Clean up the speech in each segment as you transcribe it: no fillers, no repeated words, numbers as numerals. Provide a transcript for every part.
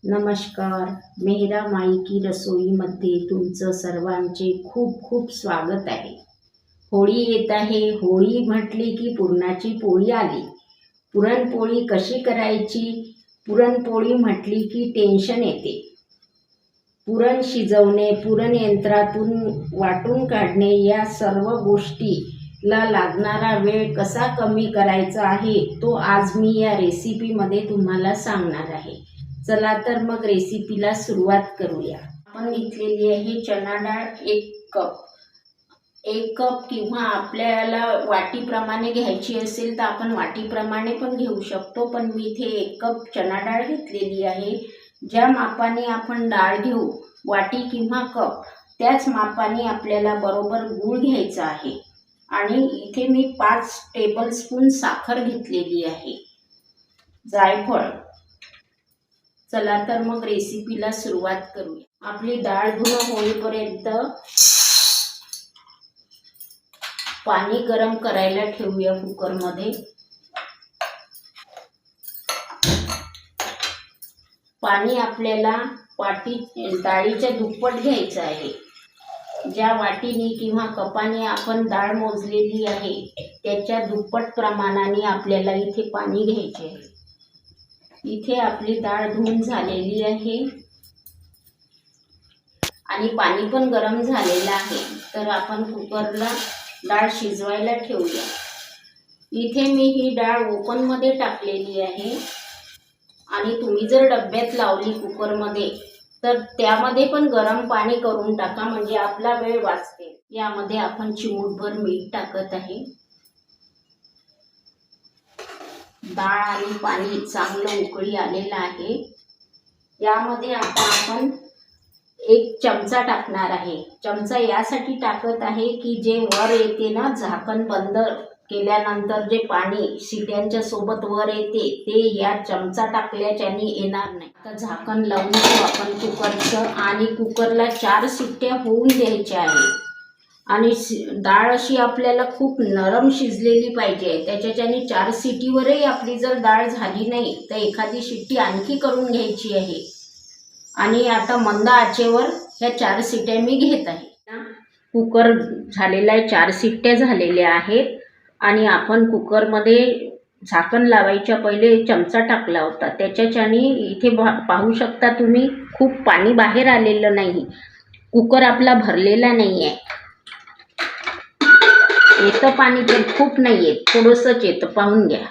नमस्कार. मेहरा माई की रसोईमध्ये तुमचं सर्वांचे खूप खूप स्वागत आहे. होळी येत आहे. होळी म्हटली की पुरणाची पोळी आली. पुरणपोळी कशी करायची? पुरणपोळी म्हटली की टेन्शन येते. पुरण शिजवणे, पुरण यंत्रातून वाटून काढणे, या सर्व गोष्टीला लागणारा वेळ कसा कमी करायचा आहे तो आज मी या रेसिपीमध्ये तुम्हाला सांगणार आहे. चला तर मग रेसिपीला सुरुवात करूया. आपण घेतलेली आहे चणा डाळ 1 कप. 1 कप किंवा आपल्याला वाटीप्रमाणे घ्यायची असेल तर आपण वाटीप्रमाणे पण घेऊ शकतो, पण मी इथे 1 कप चणा डाळ घेतलेली आहे. ज्या मापाने आपण डाळ घेऊ, वाटी किंवा कप, त्याच मापाने आपल्याला बरोबर गूळ घ्यायचा आहे. आणि इथे मी 5 टेबलस्पून साखर घेतलेली आहे. जायफळ. चला तर मग रेसिपीला सुरुवात करूया. आपली डाळ धुणं होईपर्यंत पाणी गरम करायला ठेवूया कुकरमध्ये. पाणी आपल्याला डाळीच्या दुप्पट घ्यायचं आहे. ज्या वाटीने किंवा कपाने आपण डाळ मोजलेली आहे त्याच्या दुप्पट प्रमाणाने आपल्याला इथे पाणी घ्यायचे आहे. इथे आपली डाळ धुवून झालेली आहे आणि पाणी पण गरम झालेलं आहे. तर आपण कुकरला डाळ शिजवायला ठेवूया. इथे मी ही डाळ ओपनमध्ये टाकलेली आहे आणि तुम्ही जर डब्यात लावली कुकरमध्ये तर त्यामध्ये पण गरम पाणी करून टाका, म्हणजे आपला वेळ वाचते. यामध्ये आपण चिमूटभर मीठ टाकत आहे. डाळ आणि पाणी चांगलं उकळी आलेलं आहे. यामध्ये आता आपण 1 चमचा टाकणार आहे. चमचा यासाठी टाकत आहे की जे वर येते ना, झाकण बंद केल्यानंतर जे पाणी शिट्यांच्या सोबत वर येते ते या चमचा टाकल्याच्याने येणार नाही. आता झाकण लावून घेऊ आपण कुकरचं आणि कुकरला 4 शिट्ट्या होऊन द्यायच्या आहे. आणि डाळ अशी आपल्याला खूप नरम शिजलेली पाहिजे. त्याच्याने 4 शिट्टीवरही आपली जर डाळ झाली नाही तर एखादी शिट्टी आणखी करून घ्यायची आहे. आणि आता मंद आचेवर ह्या 4 शिट्ट्या मी घेत आहे. कुकर झालेला आहे, 4 शिट्ट्या झालेल्या आहेत. आणि आपण कुकरमध्ये झाकण लावायच्या पहिले चमचा टाकला होता, त्याच्याने इथे पाहू शकता तुम्ही खूप पाणी बाहेर आलेलं नाही. कुकर आपला भरलेला नाही आहे. येतं पाणी पण खूप नाही येत, थोडंसंच येतं, पाहून घ्या.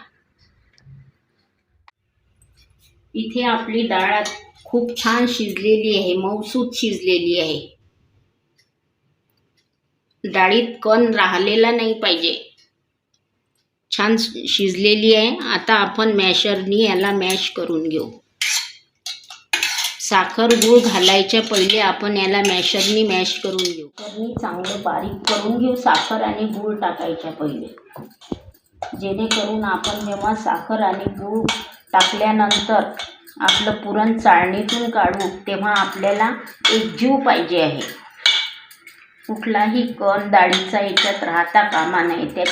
इथे आपली डाळ खूप छान शिजलेली आहे, मऊसूत शिजलेली आहे. डाळीत कण राहिलेला नाही पाहिजे, छान शिजलेली आहे. आता आपण मॅशरनी याला मॅश करून घेऊ. साखर गूळ घालायच्या पहिले आपण याला मॅशरनी मॅश करून घेऊ. चांगलं बारीक करून घेऊ साखर आणि गूळ टाकायच्या पहिले, जेणेकरून आपण जेव्हा साखर आणि गूळ टाकल्यानंतर आपलं पुरण चाळणीतून काढू तेव्हा आपल्याला एकजीव पाहिजे आहे. कुठलाही कण डाळीचा याच्यात राहता कामा नये.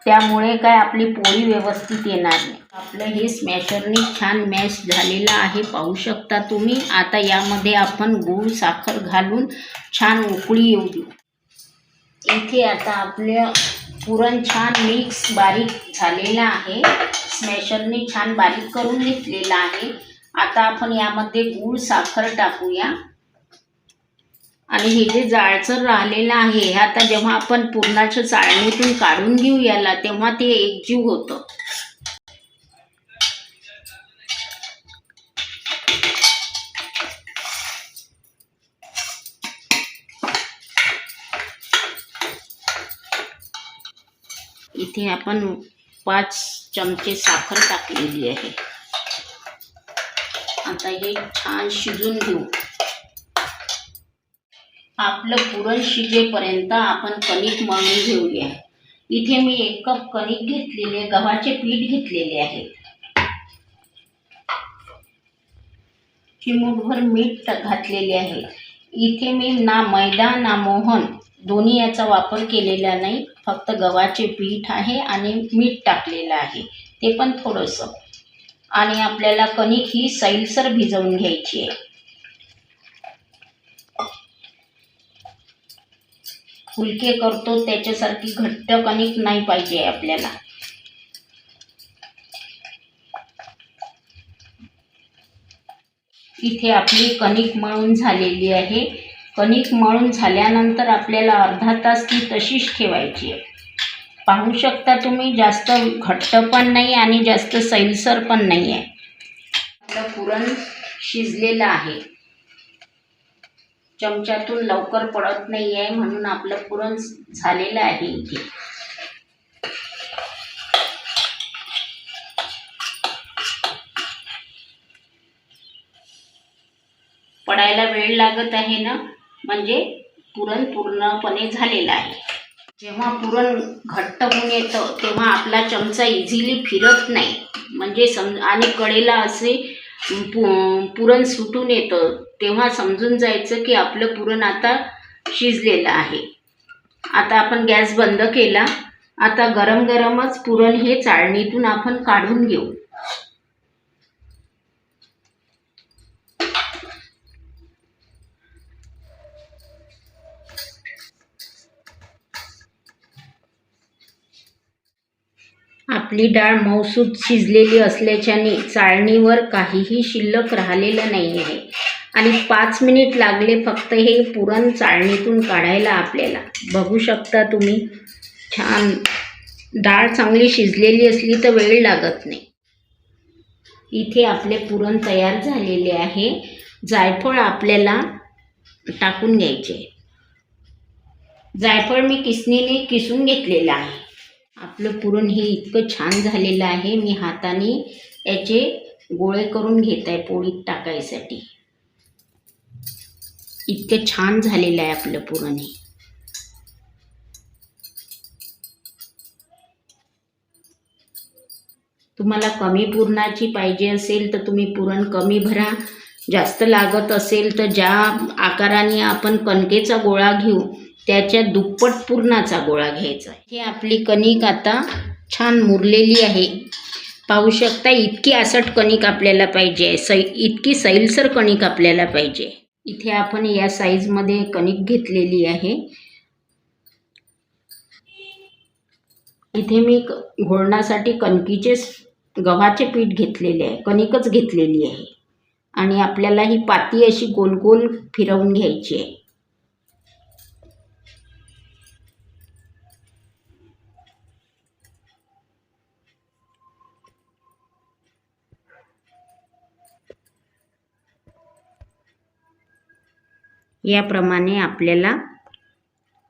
त्यामुळे काय आपली पोळी व्यवस्थित येणार नाही. आपलं हे स्मॅशरनी छान मॅश झालेलं आहे, पाहू शकता तुम्ही. आता यामध्ये आपण गूळ साखर घालून छान उकळी येऊ देऊ. इथे आता आपलं पुरण छान मिक्स बारीक झालेलं आहे. स्मॅशरने छान बारीक करून घेतलेलं आहे. आता आपण यामध्ये गूळ साखर टाकूया. आणि हे जे जाळसर राहिलेलं आहे, आता जेव्हा आपण पुरणाच्या चाळणीतून काढून घेऊ याला तेव्हा ते एकजीव होतं. इथे आपण 5 चमचे साखर टाकलेली आहे. आता हे छान शिजून घेऊ. आपलं पुरण शिजेपर्यंत आपण कणिक मळून घेऊया. इथे मी 1 कप कणिक घेतलेले, गव्हाचे पीठ घेतलेले आहे. चिमूटभर मीठ घातलेले आहे. इथे मी ना मैदा ना मोहन दोन्ही याचा वापर केलेला नाही, फक्त गव्हाचे पीठ आहे आणि मीठ टाकलेलं आहे, ते पण थोडंसं. आणि आपल्याला कणिक ही सैलसर भिजवून घ्यायची आहे. फुलके करतो त्याच्यासारखी घट्ट कणिक नाही पाहिजे आपल्याला. इथे आपली कणिक मळून झालेली आहे. कणिक मळून झाल्यानंतर आपल्याला अर्धा तास ती तशीच ठेवायची आहे. पाहू शकता तुम्ही, जास्त घट्ट पण नाही आणि जास्त सैलसर पण नाही आहे. आपलं पुरण शिजलेलं आहे. चमच्यातून लवकर पडत नाही आहे म्हणून आपलं पुरण झालेलं आहे. इथे पडायला वेळ लागत आहे ना, म्हणजे पुरण पूर्णपणे झालेलं आहे. जेव्हा पुरण घट्ट होऊन येतं तेव्हा आपला चमचा इझिली फिरत नाही, म्हणजे आणि कडेला असे पुरण सुटून येतं, तेव्हा समजून जायचं की आपलं पुरण आता शिजलेलं आहे. आता आपण गॅस बंद केला. आता गरम गरमच पुरण हे चाळणीतून आपण काढून घेऊ. आपली डाळ मऊसूत शिजलेली असल्याच्याने चाळणीवर काहीही शिल्लक राहिलेलं नाही आहे आणि 5 मिनिट लागले फक्त हे पुरण चाळणीतून काढायला आपल्याला. बघू शकता तुम्ही, छान डाळ चांगली शिजलेली असली तर वेळ लागत नाही. इथे आपले पुरण तयार झालेले आहे. जायफळ आपल्याला टाकून घ्यायचे. जायफळ मी किसणीने किसून घेतलेलं आहे. आपलं पुरण हे इतकं छान झालेलं आहे. मी हाताने याचे गोळे करून घेत आहे पोळीत टाकायसाठी. इतकं छान झालेलं आहे आपलं पुरण हे. तुम्हाला कमी पुरणाची पाहिजे असेल तर तुम्ही पुरण कमी भरा. जास्त लागत असेल तर ज्या आकाराने आपण कणकेचा गोळा घेऊ त्याच्या दुप्पट पुरणाचा गोळा घ्यायचा. हे आपली कणिक आता छान मुरलेली आहे. पाहू शकता, इतकी आसट कणिक आपल्याला पाहिजे. इतकी सैलसर कणिक आपल्याला पाहिजे. इथे आपण या साईजमध्ये कणिक घेतलेली आहे. इथे मी घोळण्यासाठी गव्हाचे पीठ घेतलेले आहे, कणिकच घेतलेली आहे आणि आपल्याला ही पाती अशी गोल गोल फिरवून घ्यायची आहे. याप्रमाणे आपल्याला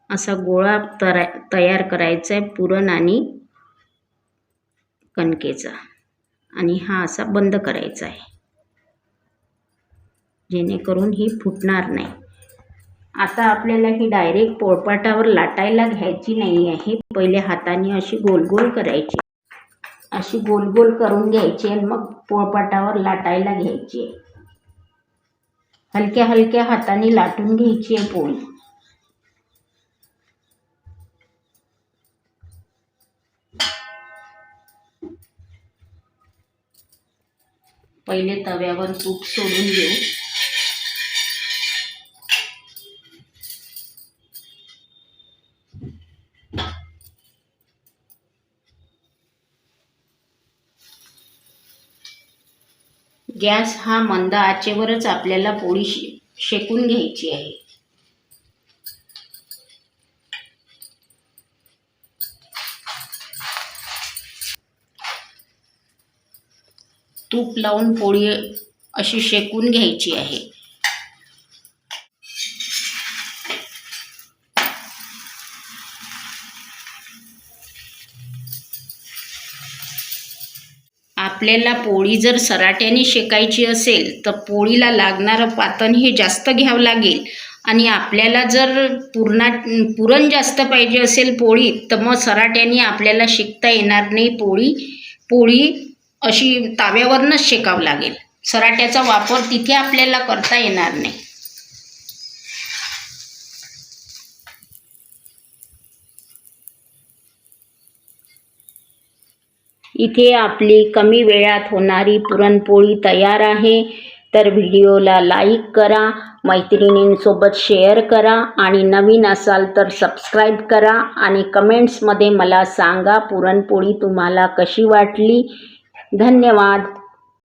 असा गोळा तयार करायचा आहे पुरण आणि कणकेचा, आणि हा असा बंद करायचा आहे जेणेकरून ही फुटणार नाही. आता आपल्याला ही डायरेक्ट पोळपाटावर लाटायला घ्यायची नाही आहे. पहिले हाताने अशी गोल गोल करायची, अशी गोल गोल करून घ्यायची आणि मग पोळपाटावर लाटायला घ्यायची. हलक्या हलक्या हाताने लाटून घ्यायची आहे पोळी. पहिले तव्यावर तूप सोडून देऊ. गॅस हा मंद आचेवरच आपल्याला पोळी शेकून घ्यायची आहे. तूप लावून पोळी अशी शेकून घ्यायची आहे. आपल्याला पोळी जर सराट्याने शेकायची असेल तर पोळीला लागणारं पातन हे जास्त घ्यावं लागेल, आणि आपल्याला जर पुरण जास्त पाहिजे असेल पोळीत तर मग सराट्याने आपल्याला शेकता येणार नाही. पोळी अशी ताव्यावरनंच शेकावं लागेल. सराट्याचा वापर तिथे आपल्याला करता येणार नाही. इथे आपली कमी वेळात होणारी पुरणपोळी तयार आहे. तर व्हिडिओला लाईक करा, मैत्रिणींसोबत शेअर करा आणि नवीन असाल तर सबस्क्राईब करा आणि कमेंट्समध्ये मला सांगा पुरणपोळी तुम्हाला कशी वाटली. धन्यवाद.